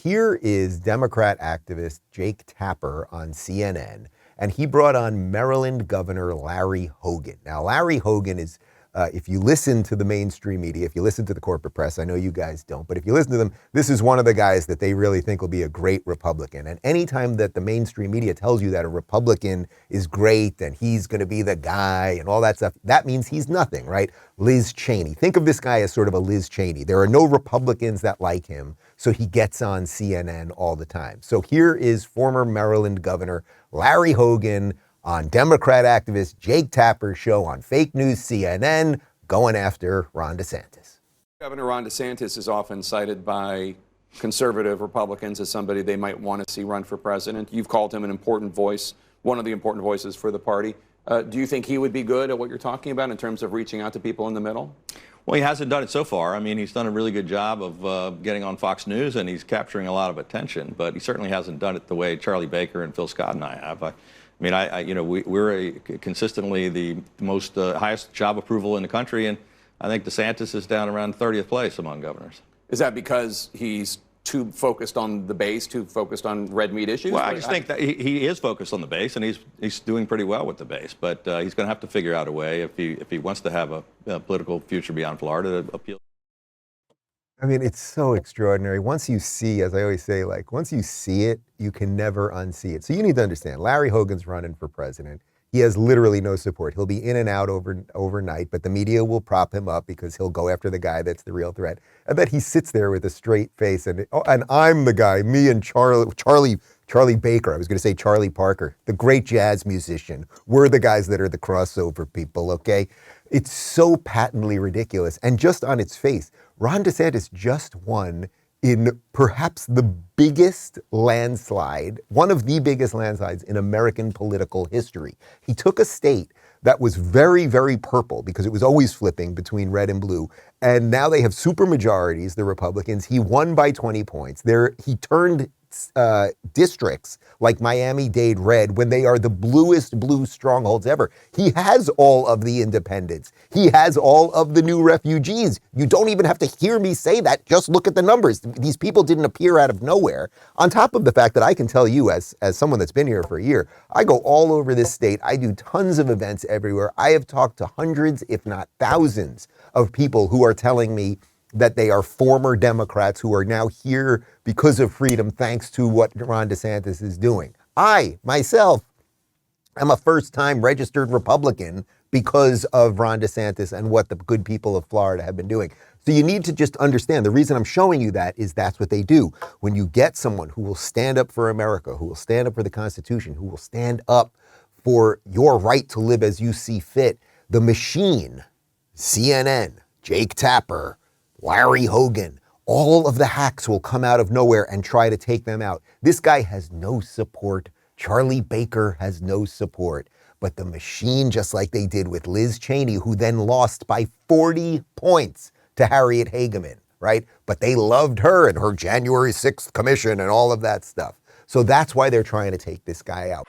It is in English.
Here is Democrat activist Jake Tapper on CNN, and he brought on Maryland Governor Larry Hogan. Now, Larry Hogan is, if you listen to the mainstream media, if you listen to the corporate press, I know you guys don't, but if you listen to them, this is one of the guys that they really think will be a great Republican. And anytime that the mainstream media tells you that a Republican is great and he's going to be the guy and all that stuff, that means he's nothing, right? Liz Cheney. Think of this guy as sort of a Liz Cheney. There are no Republicans that like him, so he gets on CNN all the time. So here is former Maryland Governor Larry Hogan on Democrat activist Jake Tapper's show on Fake News CNN, going after Ron DeSantis. Governor Ron DeSantis is often cited by conservative Republicans as somebody they might want to see run for president. You've called him an important voice, one of the important voices for the party. Do you think he would be good at what you're talking about in terms of reaching out to people in the middle? Well, he hasn't done it so far. I mean, he's done a really good job of getting on Fox News, and he's capturing a lot of attention. But he certainly hasn't done it the way Charlie Baker and Phil Scott and I have. We're consistently the most highest job approval in the country, and I think DeSantis is down around 30th place among governors. Is that because he's too focused on the base, too focused on red meat issues? Well, I just think that he is focused on the base, and he's doing pretty well with the base. But he's going to have to figure out a way if he wants to have a political future beyond Florida to appeal. I mean, it's so extraordinary. Once you see, as I always say, once you see it, you can never unsee it. So you need to understand, Larry Hogan's running for president. He has literally no support. He'll be in and out overnight, but the media will prop him up because he'll go after the guy that's the real threat. I bet he sits there with a straight face and I'm the guy, me and Charlie Baker. I was going to say Charlie Parker, the great jazz musician. We're the guys that are the crossover people, okay? It's so patently ridiculous. And just on its face, Ron DeSantis just won in perhaps the biggest landslide, one of the biggest landslides in American political history. He took a state that was very, very purple because it was always flipping between red and blue. And now they have super majorities, the Republicans. He won by 20 points. He turned districts like Miami-Dade red when they are the bluest blue strongholds ever. He has all of the independents. He has all of the new refugees. You don't even have to hear me say that. Just look at the numbers. These people didn't appear out of nowhere. On top of the fact that I can tell you as someone that's been here for a year, I go all over this state. I do tons of events everywhere. I have talked to hundreds, if not thousands, of people who are telling me that they are former Democrats who are now here because of freedom, thanks to what Ron DeSantis is doing. I, myself, am a first-time registered Republican because of Ron DeSantis and what the good people of Florida have been doing. So you need to just understand, the reason I'm showing you that is that's what they do. When you get someone who will stand up for America, who will stand up for the Constitution, who will stand up for your right to live as you see fit, the machine, CNN, Jake Tapper, Larry Hogan, all of the hacks will come out of nowhere and try to take them out. This guy has no support. Charlie Baker has no support. But the machine, just like they did with Liz Cheney, who then lost by 40 points to Harriet Hageman, right? But they loved her and her January 6th commission and all of that stuff. So that's why they're trying to take this guy out.